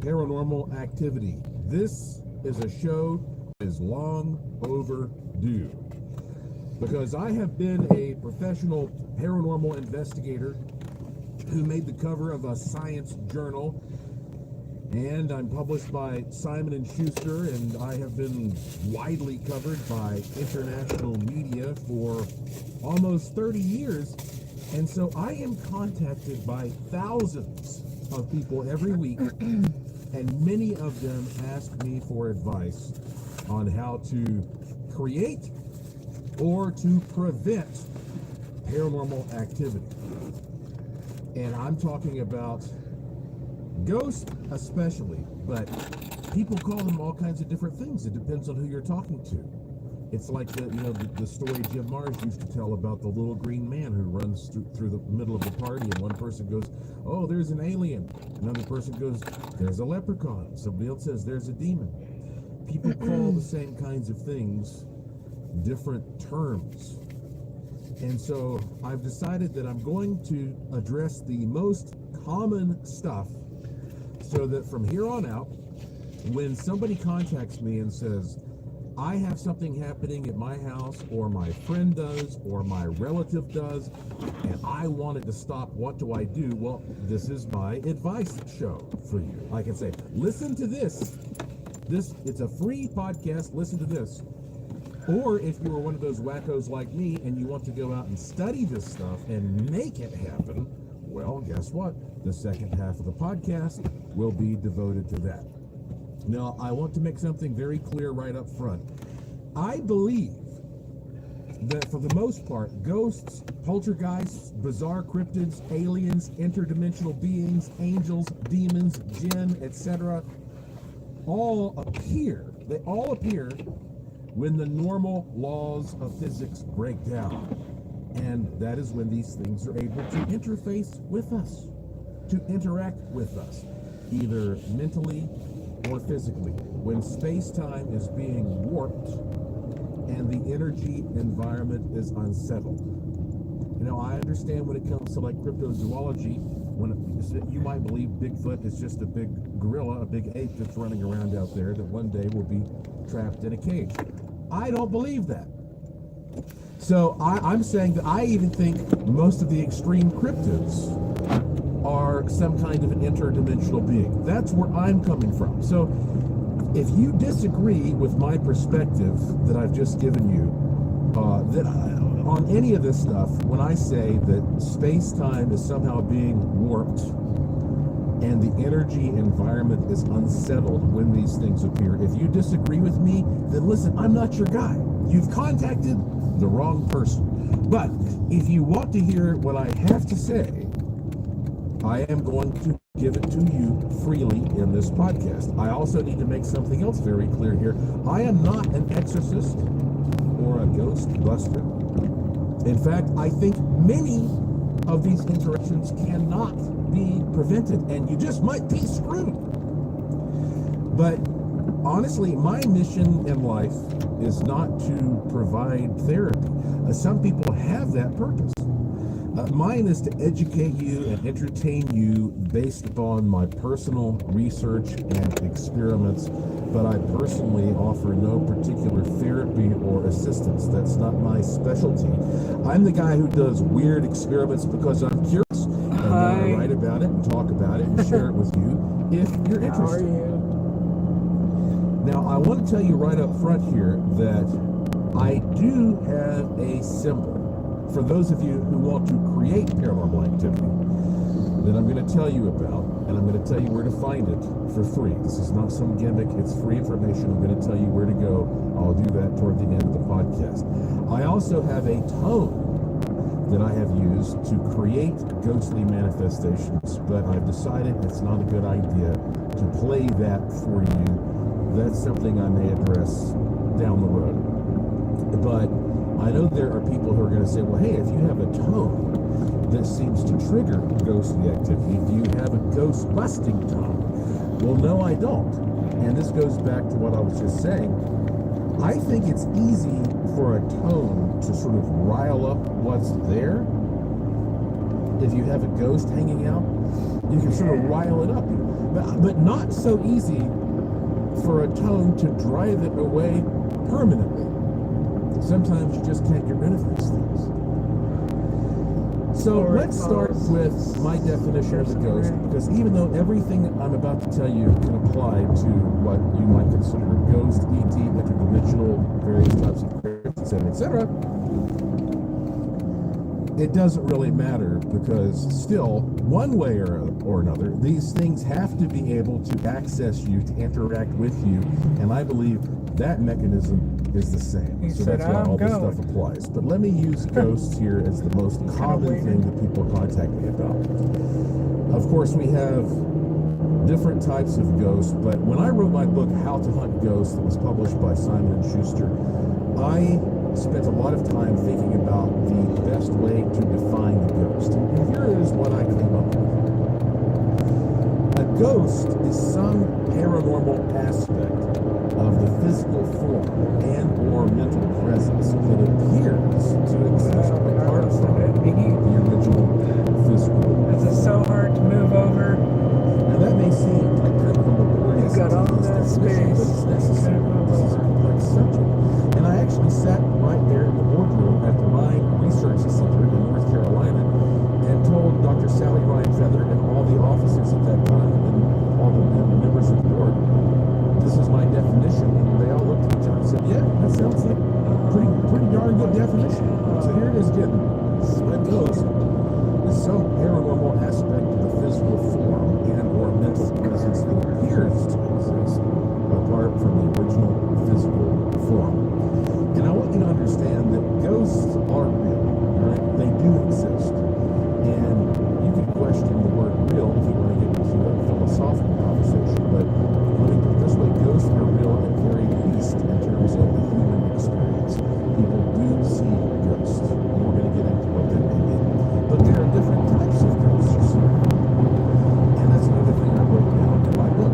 Paranormal Activity. This is a show that is long overdue because I have been a professional paranormal investigator who made the cover of a science journal, and I'm published by Simon & Schuster, and I have been widely covered by international media for almost 30 years, and so I am contacted by thousands of people every week, and many of them ask me for advice on how to create or to prevent paranormal activity. And I'm talking about ghosts especially, but people call them all kinds of different things. It depends on who you're talking to. It's like the story Jim Marrs used to tell about the little green man who runs through the middle of the party, and one person goes, "Oh, there's an alien." Another person goes, "There's a leprechaun." Somebody else says, "There's a demon." People call the same kinds of things different terms. And so I've decided that I'm going to address the most common stuff so that from here on out, when somebody contacts me and says, "I have something happening at my house, or my friend does, or my relative does, and I want it to stop, what do I do?" Well, this is my advice show for you. I can say, listen to this. It's a free podcast. Listen to this. Or if you are one of those wackos like me and you want to go out and study this stuff and make it happen, well, guess what? The second half of the podcast will be devoted to that. Now, I want to make something very clear right up front. I believe that for the most part, ghosts, poltergeists, bizarre cryptids, aliens, interdimensional beings, angels, demons, jinn, etc., they all appear when the normal laws of physics break down. And that is when these things are able to interface with us, to interact with us, either mentally or physically. When space-time is being warped and the energy environment is unsettled. I understand when it comes to like cryptozoology, you might believe Bigfoot is just a big gorilla, a big ape that's running around out there that one day will be trapped in a cage. I don't believe that. So I'm saying that I even think most of the extreme cryptids are some kind of an interdimensional being. That's where I'm coming from. So if you disagree with my perspective that I've just given you, on any of this stuff, when I say that space-time is somehow being warped and the energy environment is unsettled when these things appear, if you disagree with me, then listen, I'm not your guy. You've contacted the wrong person. But if you want to hear what I have to say, I am going to give it to you freely in this podcast. I also need to make something else very clear here. I am not an exorcist or a ghost buster. In fact, I think many of these interactions cannot be prevented, and you just might be screwed. But honestly, my mission in life is not to provide therapy. Some people have that purpose. Mine is to educate you and entertain you based upon my personal research and experiments, but I personally offer no particular therapy or assistance. That's not my specialty. I'm the guy who does weird experiments because I'm curious, and then I write about it and talk about it and share it with you if you're interested. How are you? Now, I want to tell you right up front here that I do have a symbol for those of you who want to create paranormal activity that I'm going to tell you about, and I'm going to tell you where to find it for free. This is not some gimmick. It's free information. I'm going to tell you where to go. I'll do that toward the end of the podcast. I also have a tone that I have used to create ghostly manifestations, but I've decided it's not a good idea to play that for you. That's something I may address down the road. But I know there are people who are going to say, well, hey, if you have a tone that seems to trigger ghostly activity, do you have a ghost-busting tone? Well, no, I don't. And this goes back to what I was just saying. I think it's easy for a tone to sort of rile up what's there. If you have a ghost hanging out, you can sort of rile it up. But not so easy for a tone to drive it away permanently. Sometimes you just can't get rid of these things. So let's start with my definition of a ghost, because even though everything I'm about to tell you can apply to what you might consider a ghost, ET, interdimensional, various types of cryptids, etc., it doesn't really matter, because still, one way or another, these things have to be able to access you, to interact with you, and I believe that mechanism is the same. So that's why all this stuff applies. But let me use ghosts here as the most common thing that people contact me about. Of course, we have different types of ghosts, but when I wrote my book, How to Hunt Ghosts, that was published by Simon & Schuster, I spent a lot of time thinking about the best way to define a ghost. And here is what I came up with. A ghost is some paranormal aspect of the physical form and or mental presence that appears to exist apart from the original physical form. This is so hard to move over. Now that may seem like kind of a laborious You got all that space, but it's necessary. This is a complex subject. And I actually sat right there in the boardroom at the Ryan Research Center in North Carolina and told Dr. Sally Ryan Feather and all the officers at that time and all the members of the board, this is my definition. And they all looked at each other and said, yeah, that sounds like a pretty darn good definition. So here it is again. A ghost is some paranormal aspect of the physical form and or mental presence that appears to exist apart from the original physical form. And I want you to understand that ghosts are real, right? They do exist. And you can question the word real if you want to get into a philosophical conversation, but let me put it this way, ghosts are real at the very least in terms of the human experience. People do see ghosts, and we're going to get into what that may mean. But there are different types of ghosts, you see. And that's another thing I wrote down in my book.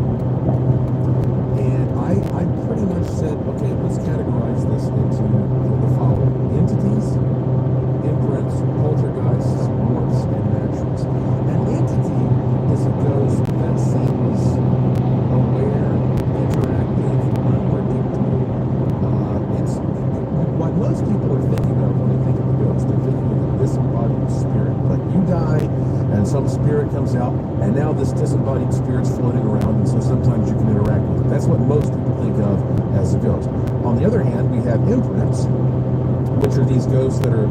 And I pretty much said, okay, let's categorize this into the following: entities, imprints, poltergeists, warps, and naturals. An entity is a ghost that seems aware, interactive, unpredictable. It's what most people are thinking of when they think of a ghost. They're thinking of a disembodied spirit. Like you die, and some spirit comes out, and now this disembodied spirit's floating around, and so sometimes you can interact with it. That's what most people think of as a ghost. On the other hand, we have imprints, which are these ghosts that are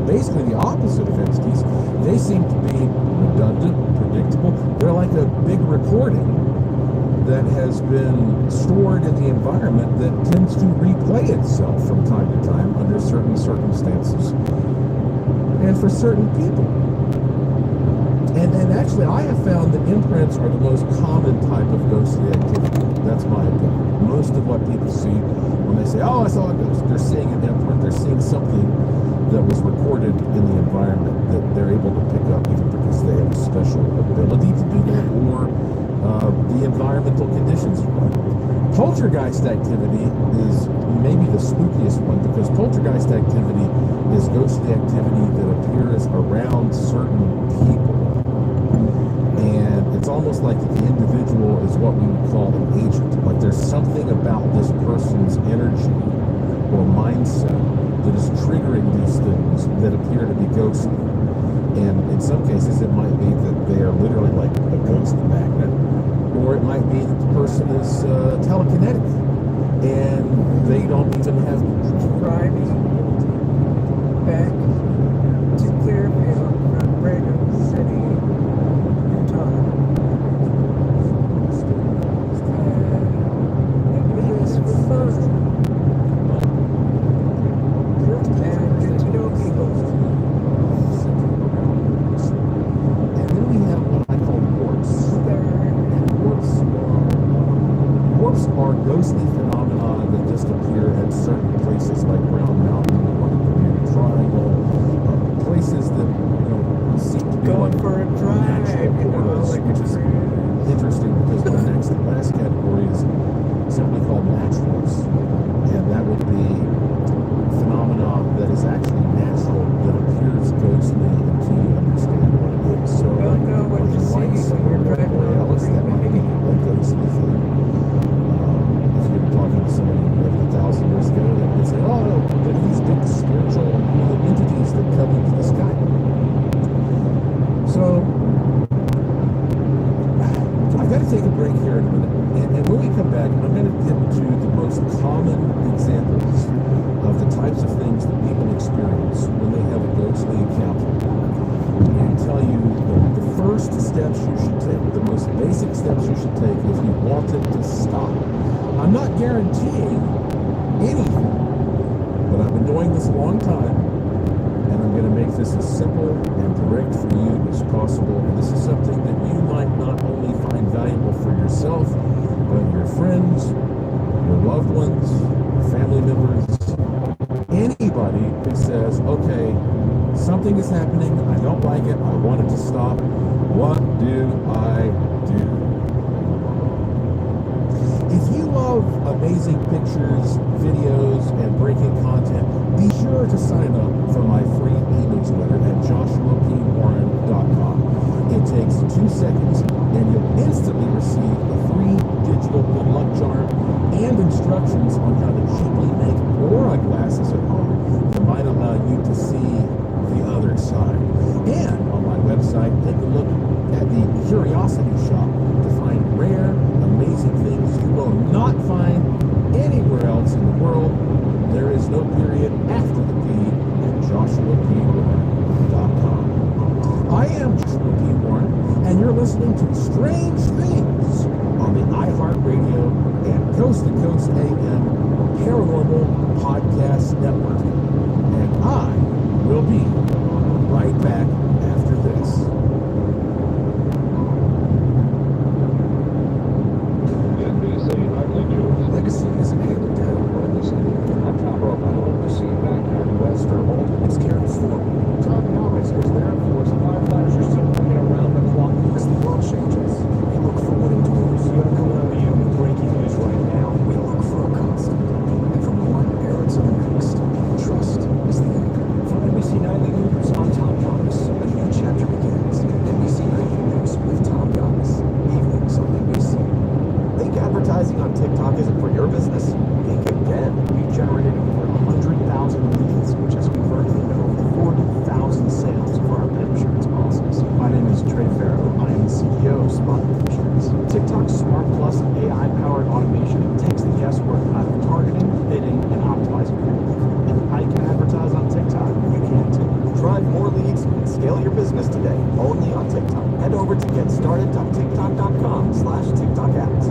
basically the opposite of entities. They seem to be redundant, predictable. They're like a big recording that has been stored in the environment that tends to replay itself from time to time under certain circumstances and for certain people. And actually, I have found that imprints are the most common type of ghostly activity. That's my opinion. Most of what people see when they say, oh, I saw a ghost, they're seeing an imprint, they're seeing something that was recorded in the environment that they're able to pick up either because they have a special ability to do that or the environmental conditions are right. Poltergeist activity is maybe the spookiest one, because poltergeist activity is ghostly activity that appears around certain people. And it's almost like the individual is what we would call an agent. Like there's something about this person's energy or mindset that is triggering these things that appear to be ghostly. And in some cases, it might be that they are literally like a ghost magnet, or it might be that the person is telekinetic and they don't even have Driving back to Clearfield from Brigham City, Utah. It was for fun. And get to know people. And then we have what I call warps. And warps are ghostly phenomena that just appear at certain places. Like steps you should take, the most basic steps you should take if you wanted to stop. I'm not guaranteeing anything, but I've been doing this a long time, and I'm going to make this as simple and direct for you as possible. And this is something that you might not only find valuable for yourself, but your friends, your loved ones, your family members, anybody who says, okay, something is happening, I don't like it, I want it to stop, what do I do? If you love amazing pictures, videos, and breaking content, be sure to sign up for my free e-newsletter at joshuapwarren.com. It takes 2 seconds, and you'll instantly receive a free digital good luck charm and instructions on how to cheaply make aura glasses at home that might allow you to see the other side. And on my website, take a look at the Curiosity Shop to find rare, amazing things you will not find anywhere else in the world. There is no period after the P at joshuapwarren.com. I am Joshua P. Warren, and you're listening to Strange Things on the iHeartRadio and Coast to Coast AM Paranormal Podcast Network. And I will be right back after this. Legacy isn't handed down legacy. I'm Tom Rowe. I'm legacy back here in West Vermont. It's carried forward. Tom Norris is there for us. Firefighters are still working around the clock as the world changes. We look for winning doors. You have coming over you with breaking news right now. We look for a constant. And from one era to the next, trust is the anchor. From NBC Nightly News, I'm Tom Thomas. A new chapter begins. NBC Nightly News with Tom Thomas. Evenings on NBC. Think advertising on TikTok isn't for your business? Think again. We've generated over 100,000 leads, which has converted into over 40,000 sales for our pet insurance policies. My name is Trey Farrow. I am the CEO of Spot Insurance. TikTok's Smart Plus AI-powered automation takes the guesswork out of targeting, bidding, and optimizing your lead. If I can advertise on TikTok, you can too. Drive more leads and scale your business today, only on TikTok. Head over to getstarted.tiktok.com/TikTok ads.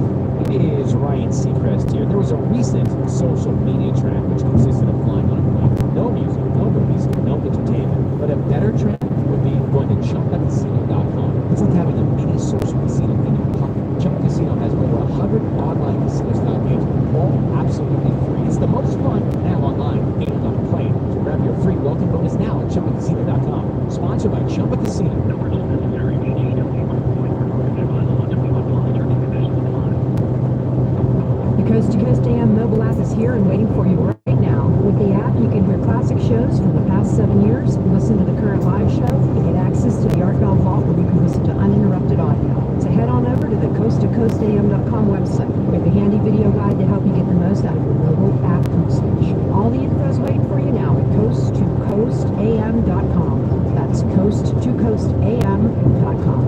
It is Ryan Seacrest here. There was a recent social media trend which consisted of flying on a plane. No music, no movies, no entertainment. But a better trend would be going to ChumbaCasino.com. It's like having a mini social casino in your pocket. Chumba Casino has over 100 online casino-style games, all absolutely free. It's the most fun now online and on a plane. So grab your free welcome bonus now at ChumbaCasino.com. Sponsored by Chumba Casino. The Coast to Coast AM mobile app is here and waiting for you right now. With the app, you can hear classic shows from the past 7 years, listen to the current live show, and get access to the Art Bell Vault where you can listen to uninterrupted audio. So head on over to the coasttocoastam.com website. We have a handy video guide to help you get the most out of your mobile app usage. All the info is waiting for you now at coasttocoastam.com. That's coasttocoastam.com.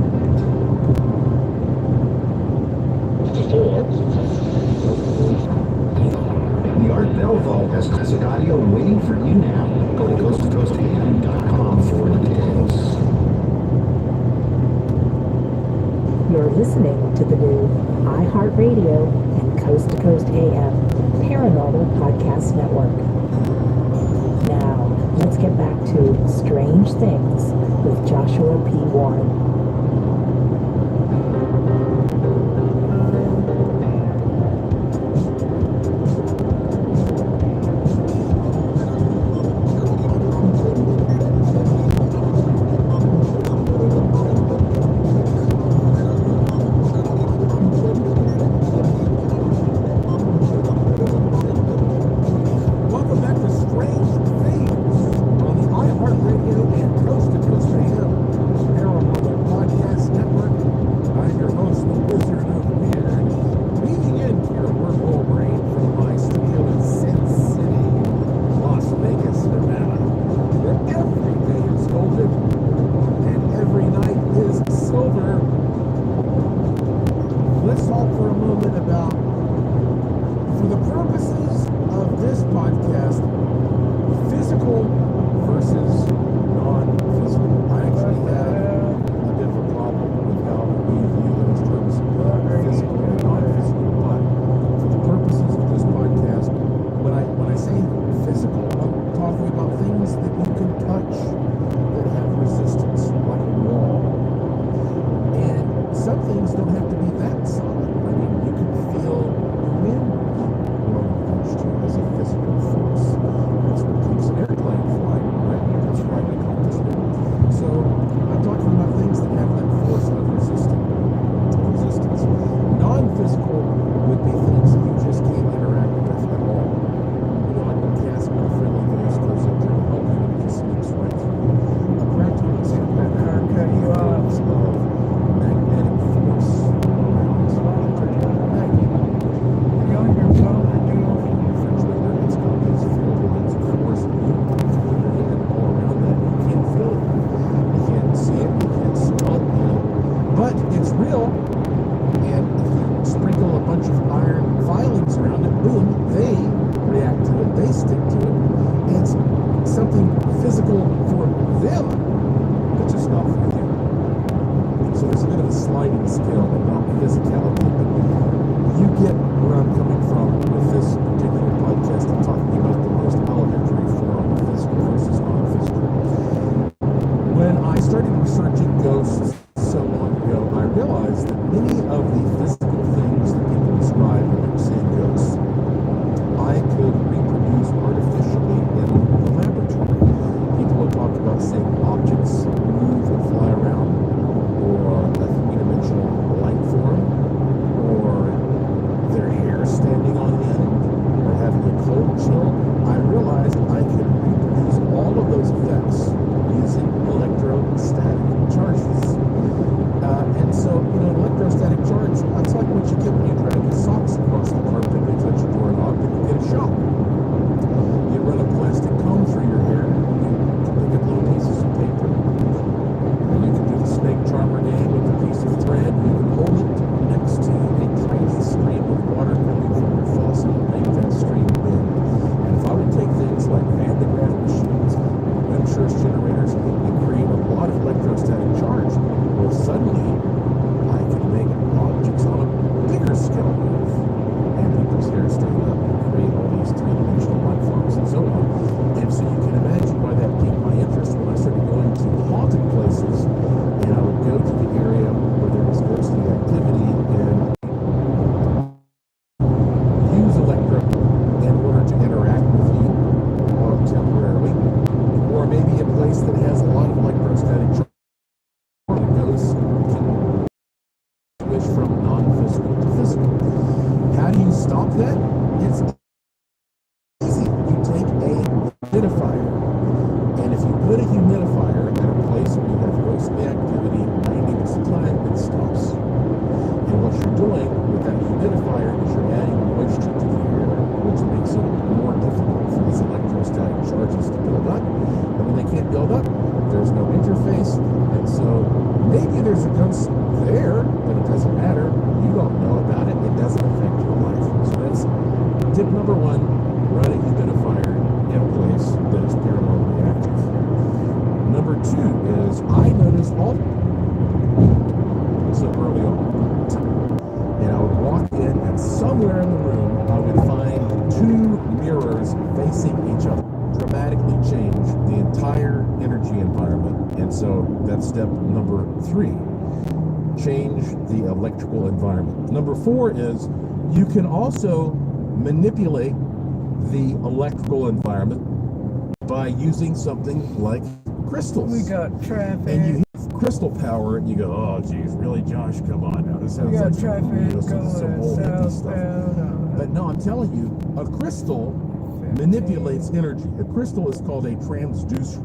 The Art Bell Vault has classic audio waiting for you now. Go to coasttocoastam.com for details. You're listening to the new iHeartRadio and Coast to Coast AM Paranormal Podcast Network. Now, let's get back to Strange Things with Joshua P. Warren. Paranormal started researching ghosts so long ago, I realized that many of the physical things that people describe when they were seeing ghosts, I could reproduce artificially in the laboratory. People have talked about seeing objects move and fly around, or a three-dimensional light form, or their hair standing on end, or having a cold chill. I realized I could reproduce all of those effects using electrostatic charges. And so, electrostatic charge, that's like what you get when you drag your socks across the carpet and you touch a doorknob and you get a shock. You run a plastic comb through your hair and you pick up little pieces of paper. And you can do the snake charmer game with a piece of thread. You can hold it next to a tiny stream of water coming from your faucet and make that stream bend. And if I would take things like Van de Graaff machines, Wimshurst generators, and create a lot of electrostatic charge, well, suddenly I can make objects on a bigger scale move, and people's hair stand up and create all these three-dimensional light forms and so on. And so you can imagine why that piqued my interest when I started going to haunted places, and I would go to the area where there was ghostly activity and use electro in order to interact with you temporarily, or maybe a place that has a lot of electrostatic charge. The ghost can switch from non-physical to physical. How do you stop that? It's easy. You take a humidifier, and if you put a humidifier at a place where you have ghostly activity, 90% of the time it stops. And what you're doing with that humidifier is you're adding moisture to the air, which makes it more difficult for these electrostatic charges to build up. And when they can't build up, there's no interface, and so maybe there's a ghost there, but it doesn't matter. You don't know about it. It doesn't affect your life. So that's tip number one: run a humidifier in a place that is paranormally active. Number two is I noticed all so early on, and I would walk in, and somewhere in the room I would find two mirrors facing each other. Dramatically change the entire energy environment. And so that's step number three: change the electrical environment. Number four is you can also manipulate the electrical environment by using something like crystals. We got traffic. And you have crystal power and you go, oh geez, really, Josh, come on now, this We sounds got like traffic some going old hippie stuff. southbound. But no, I'm telling you, a crystal manipulates energy. A crystal is called a transducer.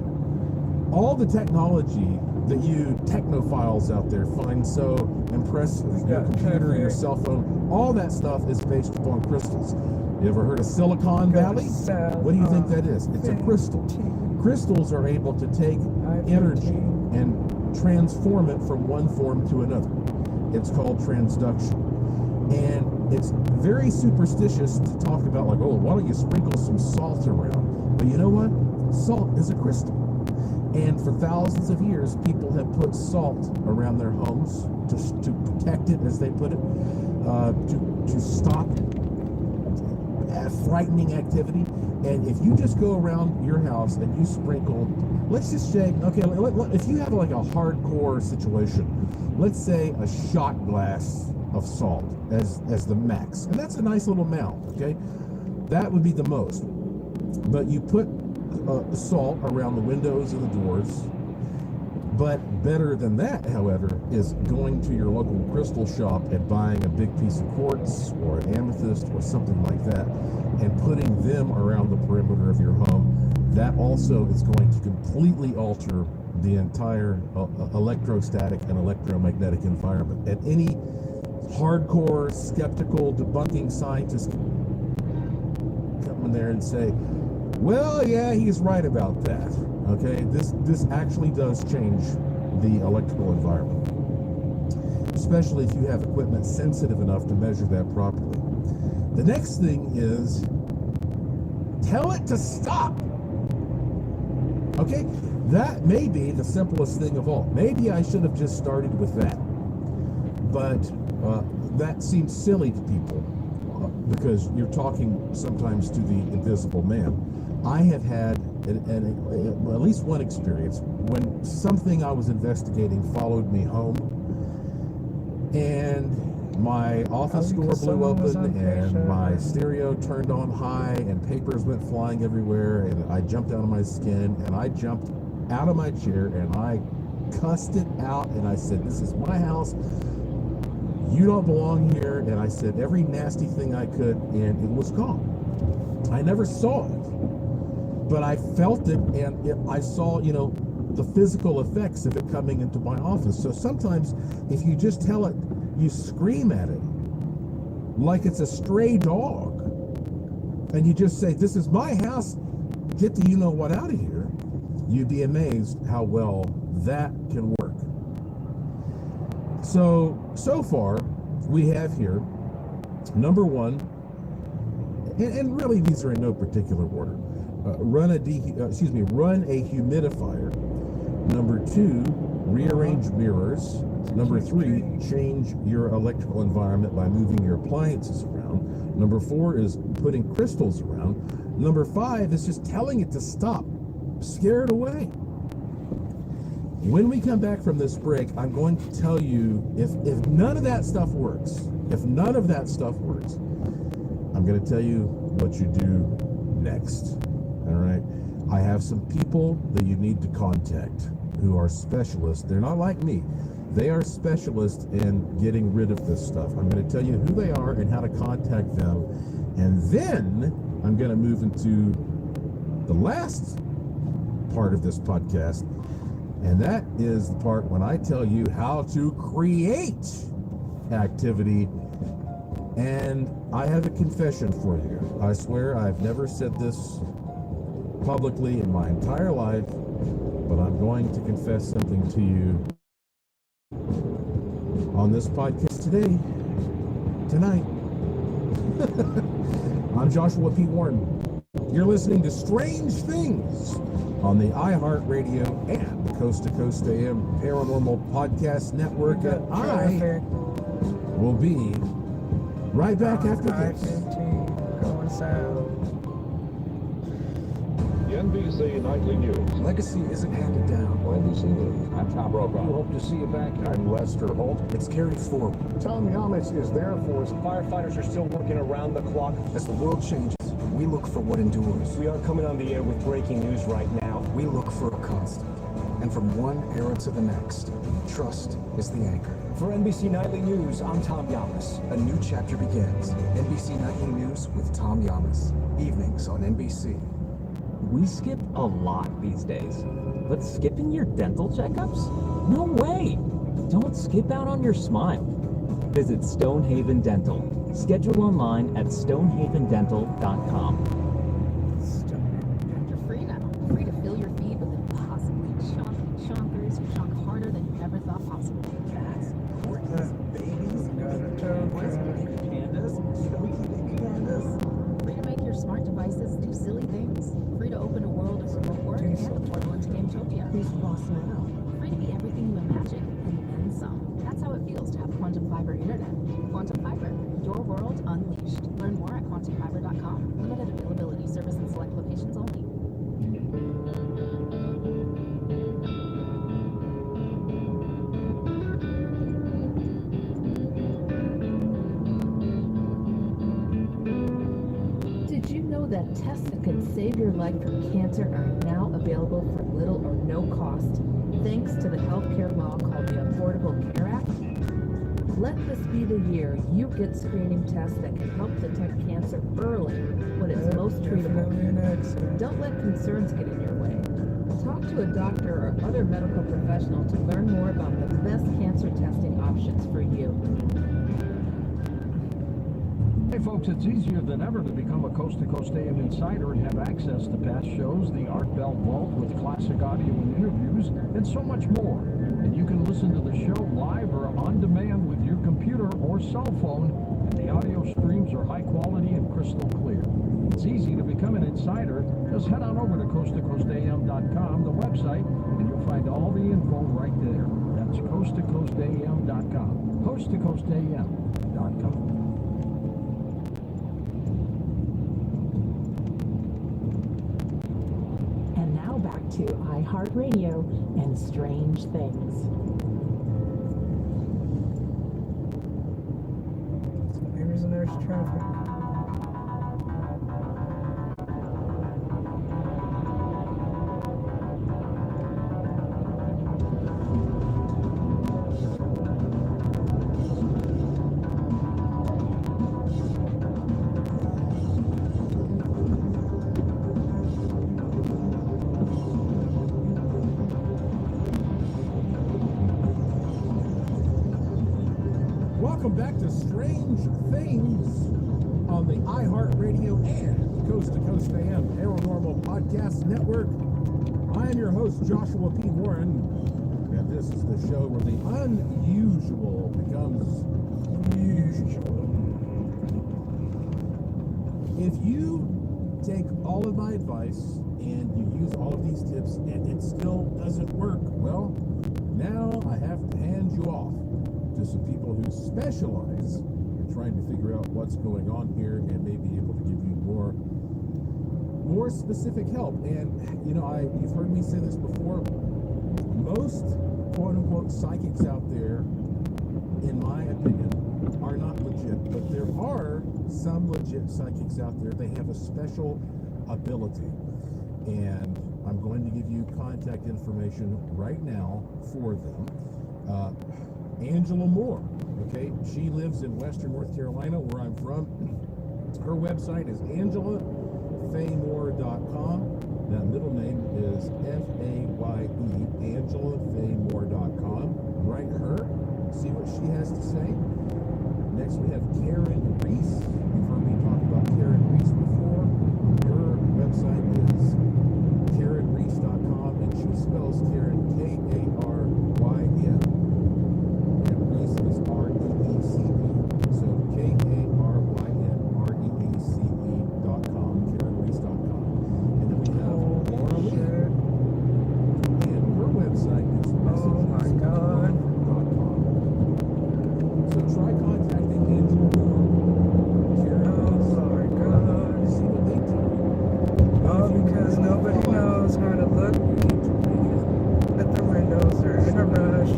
All the technology that you technophiles out there find so impressive, your computer, your cell phone, all that stuff is based upon crystals. You ever heard of Silicon Valley? What do you think that is? It's a crystal. Crystals are able to take energy and transform it from one form to another. It's called transduction. And it's very superstitious to talk about, like, oh, why don't you sprinkle some salt around? But you know what? Salt is a crystal. And for thousands of years, people have put salt around their homes to protect it, as they put it, to stop frightening activity. And if you just go around your house and you sprinkle, let's just say, okay, if you have like a hardcore situation, let's say a shot glass of salt as the max, and that's a nice little amount, okay? That would be the most. But you put salt around the windows and the doors. But better than that, however, is going to your local crystal shop and buying a big piece of quartz or an amethyst or something like that and putting them around the perimeter of your home. That also is going to completely alter the entire electrostatic and electromagnetic environment. And any hardcore, skeptical, debunking scientist come in there and say, well, yeah, he's right about that. Okay, this actually does change the electrical environment, especially if you have equipment sensitive enough to measure that properly. The next thing is tell it to stop. Okay, that may be the simplest thing of all. Maybe I should have just started with that, but that seems silly to people because you're talking sometimes to the invisible man. I have had well, at least one experience when something I was investigating followed me home, and my office door blew Someone was open, on and pressure. my stereo turned on high, and papers went flying everywhere, and I jumped out of my skin, and I jumped out of my chair, and I cussed it out, and I said, "This is my house. You don't belong here." And I said every nasty thing I could, and it was gone. I never saw it, but I felt it, and I saw, the physical effects of it coming into my office. So sometimes if you just tell it, you scream at it like it's a stray dog, and you just say, "This is my house, get the you-know-what out of here," you'd be amazed how well that can work. So far, we have here, number one, and really these are in no particular order. Run a humidifier. Number two, rearrange mirrors. Number three, change your electrical environment by moving your appliances around. Number four is putting crystals around. Number five is just telling it to stop. Scare it away. When we come back from this break, I'm going to tell you if none of that stuff works, I'm going to tell you what you do next. All right? I have some people that you need to contact who are specialists. They're not like me. They are specialists in getting rid of this stuff. I'm going to tell you who they are and how to contact them. And then I'm going to move into the last part of this podcast. And that is the part when I tell you how to create activity. And I have a confession for you. I swear I've never said this publicly in my entire life, but I'm going to confess something to you on this podcast tonight. I'm Joshua P. Warren. You're listening to Strange Things on the iHeartRadio and the Coast to Coast AM Paranormal Podcast Network, and I will be right back after this. Going south. The NBC Nightly News. Legacy isn't handed down. NBC News. I'm Tom Brokaw. We hope to see you back. I'm Lester Holt. It's carried forward. Tom Yamas is there for us. Firefighters are still working around the clock. As the world changes, we look for what endures. We are coming on the air with breaking news right now. We look for a constant. And from one era to the next, trust is the anchor. For NBC Nightly News, I'm Tom Yamas. A new chapter begins. NBC Nightly News with Tom Yamas. Evenings on NBC. We skip a lot these days, but skipping your dental checkups? No way! Don't skip out on your smile. Visit Stonehaven Dental. Schedule online at stonehavendental.com. You're free now. Free to fill your feed with impossibly chunky chonkers who chunk harder than you ever thought possible. Got a tow truck. Free to make your smart devices do silly things. Free to open a world of remote work and portal into Gametopia. Who's the boss now? Free to be everything you imagine and then some. That's how it feels to have Quantum Fiber Internet. Quantum Fiber, your world unleashed. Learn more at quantumfiber.com. Limited availability, service in select locations only. Did you know that tests that can save your life from cancer are now available for little or no cost, thanks to the healthcare law called the Affordable Care Act? Let this be the year you get screening tests that can help detect cancer early when it's most treatable. Definitely an accident. Don't let concerns get in your way. Talk to a doctor or other medical professional to learn more about the best cancer testing options for you. Hey folks, it's easier than ever to become a Coast to Coast AM insider and have access to past shows, the Art Bell Vault with classic audio and interviews, and so much more. And you can listen to the show live or on demand with your computer or cell phone, and the audio streams are high quality and crystal clear. It's easy to become an insider. Just head on over to coasttocoastam.com, the website, and you'll find all the info right there. That's coasttocoastam.com. coasttocoastam.com. to iHeartRadio and Strange Things. Here's there's traffic. Welcome back to Strange Things on the iHeartRadio and Coast to Coast AM Paranormal Podcast Network. I am your host, Joshua P. Warren, and this is the show where the unusual becomes usual. If you take all of my advice and you use all of these tips and it still doesn't work, well, now I have to hand you off to some people who specialize in trying to figure out what's going on here and may be able to give you more specific help. And you know, you've heard me say this before. Most quote unquote psychics out there, in my opinion, are not legit, but there are some legit psychics out there. They have a special ability, and I'm going to give you contact information right now for them. Angela Moore, okay? She lives in Western North Carolina, where I'm from. Her website is AngelaFayMoore.com. That middle name is F-A-Y-E, AngelaFayMoore.com. Write her, see what she has to say. Next, we have Karen Reese. You've heard me talk about Karen Reese before. Her website is KarenReese.com, and she spells Karen K-A-R-Y-N. Reese is R-E-E-C-E. So KarenReese.com, KarenReese.com. And then we have Laura Lee. And her website is messages.com. So try contacting Angela Moore, Karen Reese, see what they tell you. Oh, because nobody knows how to look at the windows or in a rush.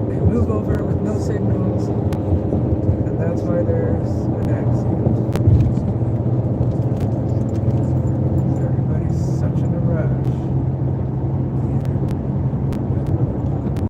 They move over with no signals, and that's why there's